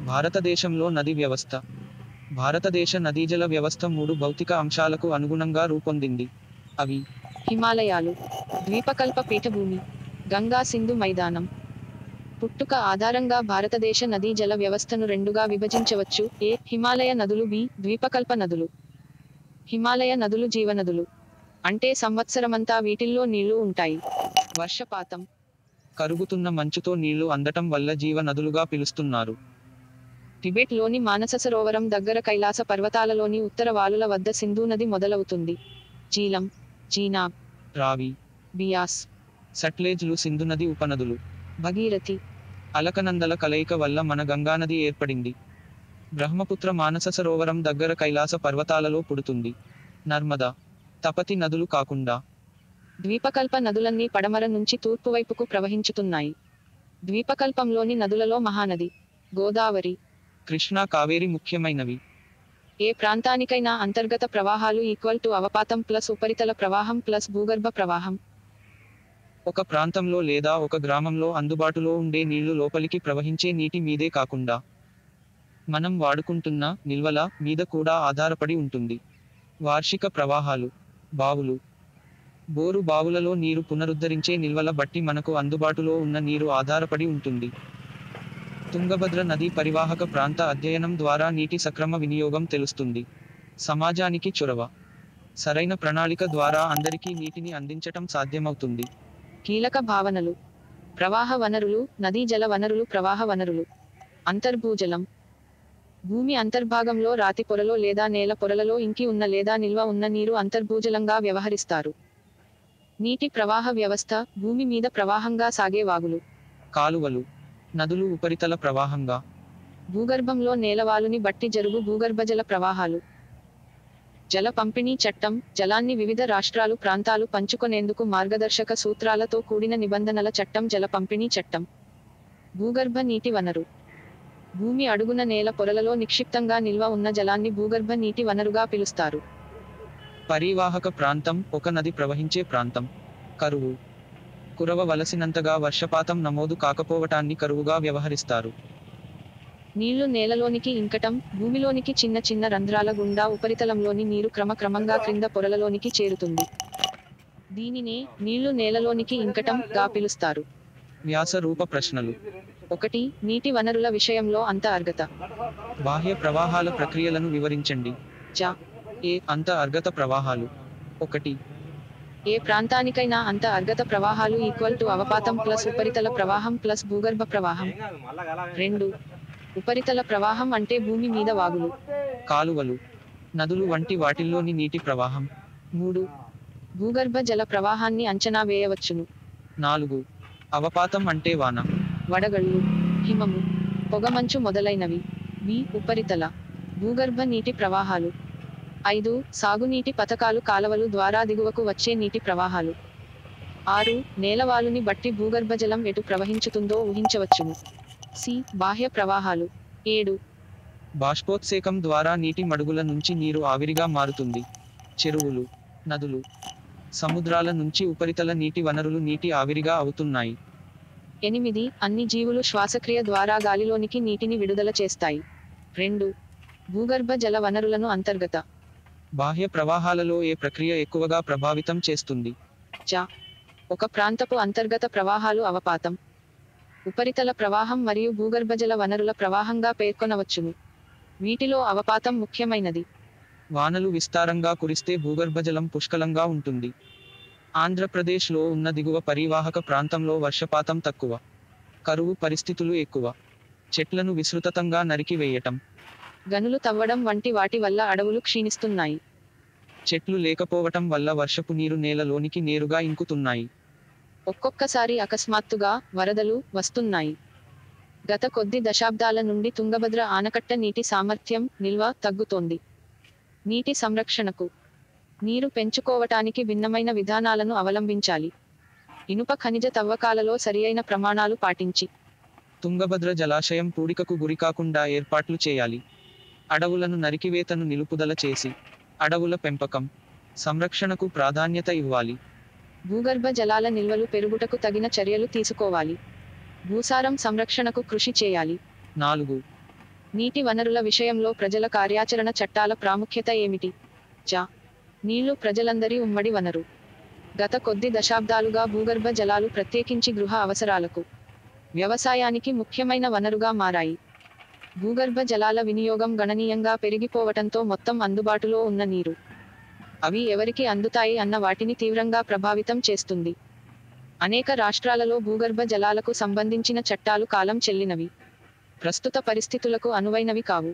భారతదేశంలో నది వ్యవస్థ. భారతదేశ నదీజల వ్యవస్థ 3 భౌతిక అంశాలకు అనుగుణంగా రూపొందింది. అవి: హిమాలయాలు, ద్వీపకల్ప పీఠభూమి, గంగా సింధు మైదానం. పుట్టుక ఆధారంగా భారతదేశ నదీ జల వ్యవస్థను రెండుగా విభజించవచ్చు: ఏ. హిమాలయ నదులు, బి. ద్వీపకల్ప నదులు. హిమాలయ నదులు జీవనదులు. అంటే సంవత్సరమంతా వీటిల్లో నీళ్లు ఉంటాయి. వర్షపాతం. కరుగుతున్న మంచుతో నీళ్లు అందటం వల్ల జీవ నదులుగా పిలుస్తున్నారు. టిబెట్లోని మానస సరోవరం దగ్గర కైలాస పర్వతాలలోని ఉత్తర వాలుల వద్ద సింధూ నది మొదలవుతుంది. జీలం, జీనాబ్, రావి, బియాస్, సట్లెజ్లు సింధు నది ఉపనదులు. భగీరథి. అలకనందల కలయిక వల్ల మన గంగానది ఏర్పడింది. బ్రహ్మపుత్ర మానస సరోవరం దగ్గర కైలాస పర్వతాలలో పుడుతుంది. నర్మదా, తపతి నదులు కాకుండా ద్వీపకల్ప నదులన్నీ పడమర నుంచి తూర్పువైపుకు ప్రవహించుతున్నాయి. ద్వీపకల్పంలోని నదులలో మహానది, గోదావరి, కృష్ణా, కావేరి ముఖ్యమైనవి. ఏ ప్రాంతానికైనా అంతర్గత ప్రవాహాలు అవపాతం ప్లస్ ఉపరితల ప్రవాహం ప్లస్ భూగర్భ ప్రవాహం. ఒక ప్రాంతంలో లేదా ఒక గ్రామంలో అందుబాటులో ఉండే నీళ్లు లోపలికి ప్రవహించే నీటి మీదే కాకుండా మనం వాడుకుంటున్న నిల్వల మీద కూడా ఆధారపడి ఉంటుంది. వార్షిక ప్రవాహాలు, బావులు, బోరు బావులలో నీరు పునరుద్ధరించే నిల్వల బట్టి మనకు అందుబాటులో ఉన్న నీరు ఆధారపడి ఉంటుంది. తుంగభద్ర నదీ పరివాహక ప్రాంత అధ్యయనం ద్వారా నీటి సక్రమ వినియోగం తెలుస్తుంది. సమాజానికి చొరవ. సరైన ప్రణాళిక ద్వారా అందరికీ నీటిని అందించటం సాధ్యమవుతుంది. కీలక భావనలు: ప్రవాహ వనరులు, నదీ జల వనరులు, ప్రవాహ వనరులు. అంతర్భూజలం. భూమి అంతర్భాగంలో రాతి పొరలో లేదా నేల పొరలలో ఇంకి ఉన్న లేదా నిల్వ ఉన్న నీరు అంతర్భూజలంగా వ్యవహరిస్తారు. నీటి ప్రవాహ వ్యవస్థ: భూమి మీద ప్రవాహంగా సాగే వాగులు, కాలువలు, నదులు ఉపరితల ప్రవాహంగా. భూగర్భంలో నేలవాలుని బట్టి జరుగు భూగర్భజల ప్రవాహాలు. జల పంపిణీ చట్టం: జలాన్ని వివిధ రాష్ట్రాలు, ప్రాంతాలు పంచుకొనేందుకు మార్గదర్శక సూత్రాలతో కూడిన నిబంధనల చట్టం జల పంపిణీ చట్టం. భూగర్భ నీటి వనరు: భూమి అడుగున నేల పొరలలో నిక్షిప్తంగా నిల్వ ఉన్న జలాన్ని భూగర్భ నీటి వనరుగా పిలుస్తారు. పరివాహక ప్రాంతం: ఒక నది ప్రవహించే ప్రాంతం. కరువు: కురవవలసినంతగా వర్షపాతం నమోదు కాకపోవటాన్ని కరువుగా వ్యవహరిస్తారు. నీళ్లు నేలలోనికి ఇంకటం: భూమిలోనికి చిన్న చిన్న రంధ్రాల గుండా ఉపరితలంలోని నీరు క్రమక్రమంగా క్రింద పొరలలోనికి చేరుతుంది. దీనినే నీళ్లు నేలలోనికి ఇంకటం గా పిలుస్తారు. వ్యాస రూప ప్రశ్నలు. 1. నీటి వనరుల విషయంలో అంతర్గత, బాహ్య ప్రవాహాల ప్రక్రియలను వివరించండి. జ. ఏ. అంతర్గత ప్రవాహాలు. 1. ఏ ప్రాంతానికైనా అంతర్గత ప్రవాహాలు అవపాతం ప్లస్ ఉపరితల ప్రవాహం ప్లస్ భూగర్భ ప్రవాహం. 2. ఉపరితల ప్రవాహం అంటే భూమి మీద వాగులు, కాలువలు, నదులు వంటి వాటిల్లోని నీటి ప్రవాహం. 3. భూగర్భ జల ప్రవాహాన్ని అంచనా వేయవచ్చును. 4. అవపాతం అంటే వాన, వడగళ్ళు, హిమము, పొగమంచు మొదలైనవి. బి. ఉపరితల, భూగర్భ నీటి ప్రవాహాలు. 5. సాగునీటి పథకాలు, కాలవలు ద్వారా దిగువకు వచ్చే నీటి ప్రవాహాలు. 6. నేలవాలుని బట్టి భూగర్భజలం ఎటు ప్రవహించుతుందో ఊహించవచ్చును. సి. బాహ్య ప్రవాహాలు. 7. బాష్పోత్సేకం ద్వారా నీటి మడుగుల నుంచి నీరు ఆవిరిగా మారుతుంది. చెరువులు, నదులు, సముద్రాల నుంచి ఉపరితల నీటి వనరులు నీటి ఆవిరిగా అవుతున్నాయి. 8. అన్ని జీవులు శ్వాసక్రియ ద్వారా గాలిలోనికి నీటిని విడుదల చేస్తాయి. 2. భూగర్భ జల వనరులను అంతర్గత, బాహ్య ప్రవాహాలలో ఏ ప్రక్రియ ఎక్కువగా ప్రభావితం చేస్తుంది? చ. ఒక ప్రాంతపు అంతర్గత ప్రవాహాలు అవపాతం, ఉపరితల ప్రవాహం మరియు భూగర్భజల వనరుల ప్రవాహంగా పేర్కొనవచ్చును. వీటిలో అవపాతం ముఖ్యమైనది. వానలు విస్తారంగా కురిస్తే భూగర్భజలం పుష్కలంగా ఉంటుంది. ఆంధ్రప్రదేశ్లో ఉన్న దిగువ పరివాహక ప్రాంతంలో వర్షపాతం తక్కువ, కరువు పరిస్థితులు ఎక్కువ. చెట్లను విస్తృతంగా నరికివేయటం, గనులు తవ్వడం వంటి వాటి వల్ల అడవులు క్షీణిస్తున్నాయి. చెట్లు లేకపోవటం వల్ల వర్షపు నీరు నేలలోనికి నేరుగా ఇంకుతున్నాయి. ఒక్కొక్కసారి అకస్మాత్తుగా వరదలు వస్తున్నాయి. గత కొద్ది దశాబ్దాల నుండి తుంగభద్ర ఆనకట్ట నీటి సామర్థ్యం, నిల్వ తగ్గుతోంది. నీటి సంరక్షణకు, నీరు పెంచుకోవటానికి భిన్నమైన విధానాలను అవలంబించాలి. ఇనుప ఖనిజ తవ్వకాలలో సరియైన ప్రమాణాలు పాటించి తుంగభద్ర జలాశయం పూడికకు గురికాకుండా ఏర్పాట్లు చేయాలి. అడవులను నరికివేతను నిలుపుదల చేసి అడవుల పెంపకం, సంరక్షణకు ప్రాధాన్యత ఇవ్వాలి. భూగర్భ జలాల నిల్వలు పెరుగుటకు తగిన చర్యలు తీసుకోవాలి. భూసారం సంరక్షణకు కృషి చేయాలి. 4. నీటి వనరుల విషయంలో ప్రజల కార్యాచరణ చట్టాల ప్రాముఖ్యత ఏమిటి? జ. నీళ్లు ప్రజలందరి ఉమ్మడి వనరు. గత కొద్ది దశాబ్దాలుగా భూగర్భ జలాలు ప్రత్యేకించి గృహ అవసరాలకు, వ్యవసాయానికి ముఖ్యమైన వనరుగా మారాయి. భూగర్భ జలాల వినియోగం గణనీయంగా పెరిగిపోవటంతో మొత్తం అందుబాటులో ఉన్న నీరు, అవి ఎవరికి అందుతాయి అన్న వాటిని తీవ్రంగా ప్రభావితం చేస్తుంది. అనేక రాష్ట్రాలలో భూగర్భ జలాలకు సంబంధించిన చట్టాలు కాలం చెల్లినవి, ప్రస్తుత పరిస్థితులకు అనువైనవి కావు.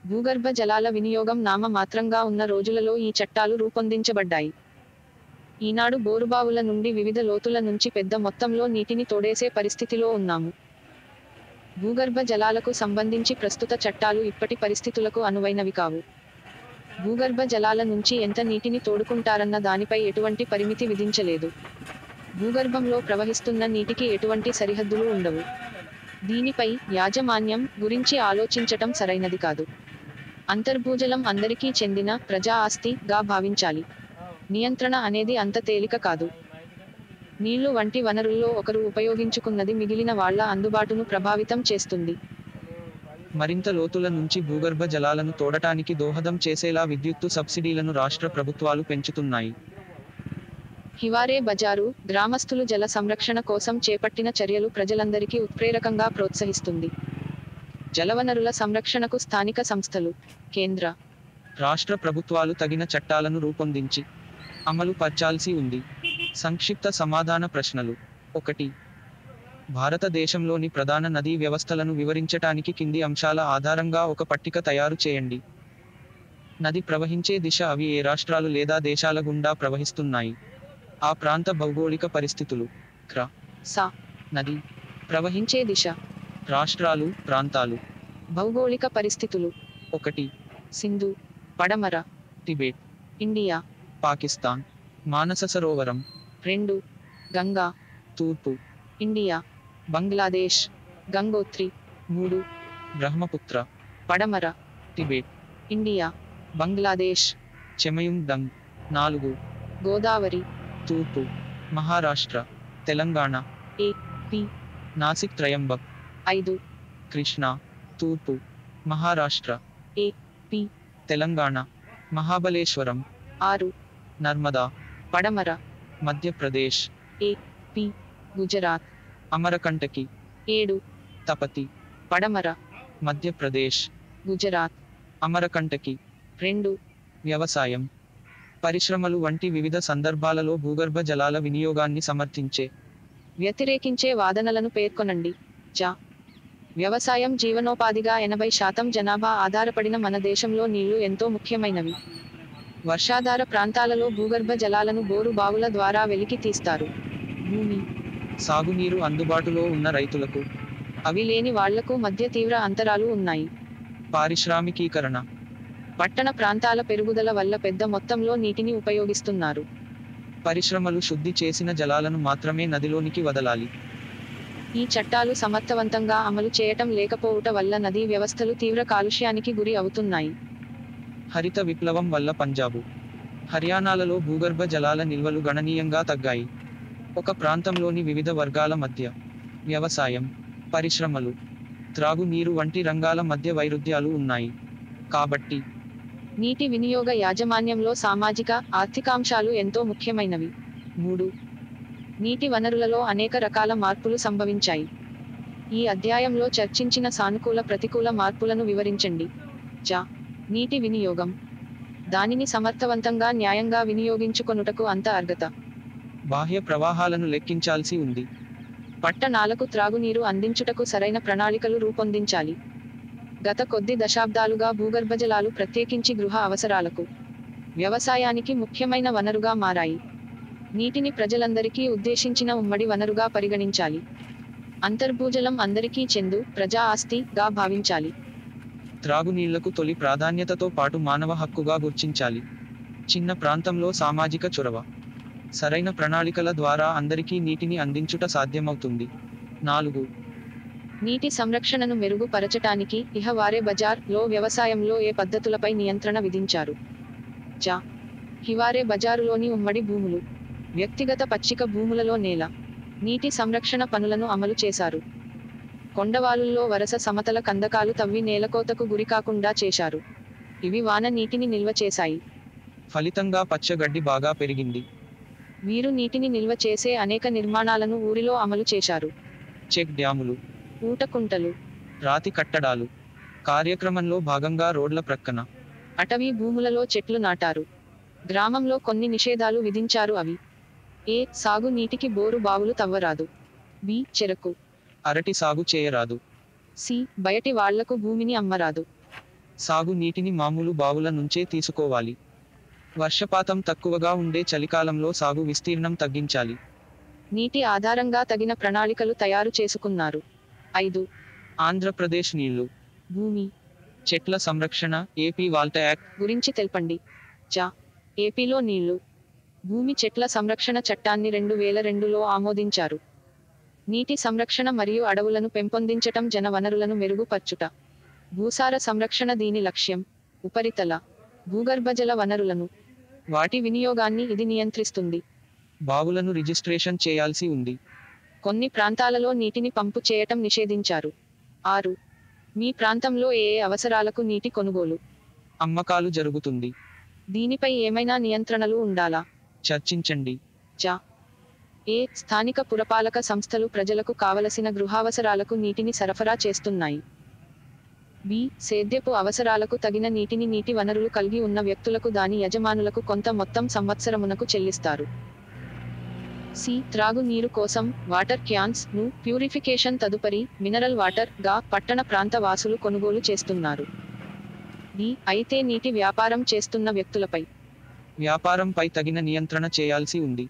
భూగర్భ జలాల వినియోగం నామమాత్రంగా ఉన్న రోజులలో ఈ చట్టాలు రూపొందించబడ్డాయి. ఈనాడు బోరుబావుల నుండి వివిధ లోతుల నుంచి పెద్ద మొత్తంలో నీటిని తోడేసే పరిస్థితిలో ఉన్నాము. భూగర్భ జలాలకు సంబంధించి ప్రస్తుత చట్టాలు ఇప్పటి పరిస్థితులకు అనువైనవి కావు. భూగర్భ జలాల నుంచి ఎంత నీటిని తోడుకుంటారన్న దానిపై ఎటువంటి పరిమితి విధించలేదు. భూగర్భంలో ప్రవహిస్తున్న నీటికి ఎటువంటి సరిహద్దులు ఉండవు. దీనిపై యాజమాన్యం గురించి ఆలోచించటం సరైనది కాదు. అంతర్భూజలం అందరికీ చెందిన ప్రజా ఆస్తిగా భావించాలి. నియంత్రణ అనేది అంత తేలిక కాదు. నీళ్లు వంటి వనరుల్లో ఒకరు ఉపయోగించుకున్నది మిగిలిన వాళ్ల అందుబాటును ప్రభావితం చేస్తుంది. మరింత లోతుల నుంచి భూగర్భ జలాలను తోడటానికి దోహదం చేసేలా విద్యుత్తు సబ్సిడీలను రాష్ట్ర ప్రభుత్వాలు పెంచుతున్నాయి. హివారే బజారు గ్రామస్తులు జల సంరక్షణ కోసం చేపట్టిన చర్యలు ప్రజలందరికీ ఉత్ప్రేరకంగా ప్రోత్సహిస్తుంది. జలవనరుల సంరక్షణకు స్థానిక సంస్థలు, కేంద్ర, రాష్ట్ర ప్రభుత్వాలు తగిన చట్టాలను రూపొందించి అమలు పర్చాల్సి ఉంది. సంక్షిప్త సమాధాన ప్రశ్నలు. 1. భారతదేశంలోని ప్రధాన నదీ వ్యవస్థలను వివరించటానికి కింది అంశాల ఆధారంగా ఒక పట్టిక తయారు చేయండి. నది ప్రవహించే దిశ, అవి ఏ రాష్ట్రాలు లేదా దేశాల గుండా ప్రవహిస్తున్నాయి, ఆ ప్రాంత భౌగోళిక పరిస్థితులు. క్ర. స. నది ప్రవహించే దిశ, రాష్ట్రాలు, ప్రాంతాలు. భౌగోళిక పరిస్థితులు. 1. సింధు, పడమర, టిబెట్, ఇండియా, పాకిస్తాన్. మానస సరోవరం. 2. గంగా, తూర్పు, ఇండియా, బంగ్లాదేశ్, గంగోత్రి. 3. బ్రహ్మపుత్ర, పడమర, Tibet, India, Bangladesh. Chemayungdung. 4. Godavari, తూర్పు, మహారాష్ట్ర, తెలంగాణ, ఏ. పి. నాసిక్ త్రయంబక్. 5. కృష్ణా, తూర్పు, మహారాష్ట్ర, ఏ. పి. తెలంగాణ, మహాబలేశ్వరం. 6. నర్మదా, పడమర, మధ్యప్రదేశ్, ఏ. పి. గుజరాత్. అమరకంటకి. 7. తపతి, పడమర, మధ్యప్రదేశ్, గుజరాత్. అమరకంటకి. 2. వ్యవసాయం, పరిశ్రమలు వంటి వివిధ సందర్భాలలో భూగర్భ జలాల వినియోగాన్ని సమర్థించే, వ్యతిరేకించే వాదనలను పేర్కొనండి. జ. వ్యవసాయం జీవనోపాధిగా 80% జనాభా ఆధారపడిన మన దేశంలో నీళ్లు ఎంతో ముఖ్యమైనవి. వర్షాధార ప్రాంతాలలో భూగర్భ జలాలను బోరు బావుల ద్వారా వెలికి తీస్తారు. భూమి, సాగునీరు అందుబాటులో ఉన్న రైతులకు, అవి లేని వాళ్లకు మధ్య తీవ్ర అంతరాలు ఉన్నాయి. పారిశ్రామికీకరణ, పట్టణ ప్రాంతాల పెరుగుదల వల్ల పెద్ద మొత్తంలో నీటిని ఉపయోగిస్తున్నారు. పరిశ్రమలు శుద్ధి చేసిన జలాలను మాత్రమే నదిలోనికి వదలాలి. ఈ చట్టాలు సమర్థవంతంగా అమలు చేయటం లేకపోవుట వల్ల నదీ వ్యవస్థలు తీవ్ర కాలుష్యానికి గురి అవుతున్నాయి. హరిత విప్లవం వల్ల పంజాబు, హర్యానాలలో భూగర్భ జలాల నిల్వలు గణనీయంగా తగ్గాయి. ఒక ప్రాంతంలోని వివిధ వర్గాల మధ్య వ్యవసాయం, పరిశ్రమలు, త్రాగునీరు వంటి రంగాల మధ్య వైరుధ్యాలు ఉన్నాయి. కాబట్టి నీటి వినియోగ యాజమాన్యంలో సామాజిక, ఆర్థికాంశాలు ఎంతో ముఖ్యమైనవి. 3. నీటి వనరులలో అనేక రకాల మార్పులు సంభవించాయి. ఈ అధ్యాయంలో చర్చించిన సానుకూల, ప్రతికూల మార్పులను వివరించండి. జ. నీటి వినియోగం, దానిని సమర్థవంతంగా, న్యాయంగా వినియోగించుకొనుటకు అంత అర్హత. బాహ్య ప్రవాహాలను లెక్కించాల్సి ఉంది. పట్టణాలకు త్రాగునీరు అందించుటకు సరైన ప్రణాళికలు రూపొందించాలి. గత కొద్ది దశాబ్దాలుగా భూగర్భజలాలు ప్రత్యేకించి గృహ అవసరాలకు, వ్యవసాయానికి ముఖ్యమైన వనరుగా మారాయి. నీటిని ప్రజలందరికీ ఉద్దేశించిన ఉమ్మడి వనరుగా పరిగణించాలి. అంతర్భూజలం అందరికీ చెందు ప్రజా ఆస్తిగా భావించాలి. త్రాగునీళ్లకు తొలి ప్రాధాన్యతతో పాటు మానవ హక్కుగా గుర్తించాలి. చిన్న ప్రాంతంలో సామాజిక చొరవ, సరైన ప్రణాళికల ద్వారా అందరికీ నీటిని అందించుట సాధ్యమవుతుంది. 4. నీటి సంరక్షణను మెరుగుపరచటానికి హివారే బజార్ లో వ్యవసాయంలో ఏ పద్ధతులపై నియంత్రణ విధించారు? జ. హివారే బజారులోని ఉమ్మడి భూములు, వ్యక్తిగత పచ్చిక భూములలో నేల, నీటి సంరక్షణ పనులను అమలు చేశారు. కొండవాలుల్లో వరుస సమతల కందకాలు తవ్వి నేలకోతకు గురికాకుండా చేశారు. ఇవి వాన నీటిని నిల్వ చేశాయి. ఫలితంగా పచ్చగడ్డి బాగా పెరిగింది. వీరు నీటిని నిల్వ చేసే అనేక నిర్మాణాలను ఊరిలో అమలు చేశారు. చెక్ డ్యాములు, ఊటకుంటలు, రాతి కట్టడాలు. కార్యక్రమంలో భాగంగా రోడ్ల ప్రక్కన అటవీ భూములలో చెట్లు నాటారు. గ్రామంలో కొన్ని నిషేధాలు విధించారు. అవి: ఏ. సాగు నీటికి బోరు బావులు తవ్వరాదు. బి. చెరకు, అరటి సాగు చేయరాదు. సి. బయటి వాళ్లకు భూమిని అమ్మరాదు. సాగు నీటిని మామూలు బావుల నుంచే తీసుకోవాలి. వర్షపాతం తక్కువగా ఉండే చలికాలంలో సాగు విస్తీర్ణం తగ్గించాలి. నీటి ఆధారంగా తగిన ప్రణాళికలు తయారు చేసుకున్నారు. 5. ఆంధ్రప్రదేశ్ నీళ్లు, భూమి, చెట్ల సంరక్షణ, ఏపీ వాల్టా యాక్ట్ గురించి తెల్పండి. చ. ఏపీలో నీళ్లు, భూమి, చెట్ల సంరక్షణ చట్టాన్ని 2002లో ఆమోదించారు. నీటి సంరక్షణ మరియు అడవులను పెంపొందించటం, జన వనరులను మెరుగుపర్చుట. భూసార సంరక్షణ దీని లక్ష్యం. ఉపరితల, భూగర్భజల వనరులను, వాటి వినియోగాన్ని ఇది నియంత్రిస్తుంది. బావులను రిజిస్ట్రేషన్ చేయాల్సి ఉంది. కొన్ని ప్రాంతాలలో నీటిని పంపు చేయటం నిషేధించారు. 6. మీ ప్రాంతంలో ఏ అవసరాలకు నీటి కొనుగోలు, అమ్మకాలు జరుగుతుంది? దీనిపై ఏమైనా నియంత్రణలు ఉండాలా? చర్చించండి. చ. ఏ. స్థానిక పురపాలక సంస్థలు ప్రజలకు కావలసిన గృహావసరాలకు నీటిని సరఫరా చేస్తున్నాయి. బి. సేద్యపు అవసరాలకు తగిన నీటిని నీటి వనరులు కలిగి ఉన్న వ్యక్తులకు, దాని యజమానులకు కొంత మొత్తం సంవత్సరమునకు చెల్లిస్తారు. సి. త్రాగు నీరు కోసం వాటర్ క్యాన్స్ ను ప్యూరిఫికేషన్ తదుపరి మినరల్ వాటర్ గా పట్టణ ప్రాంత వాసులు కొనుగోలు చేస్తున్నారు. డి. అయితే నీటి వ్యాపారం చేస్తున్న వ్యక్తులపై వ్యాపారంపై తగిన నియంత్రణ చేయాల్సి ఉంది.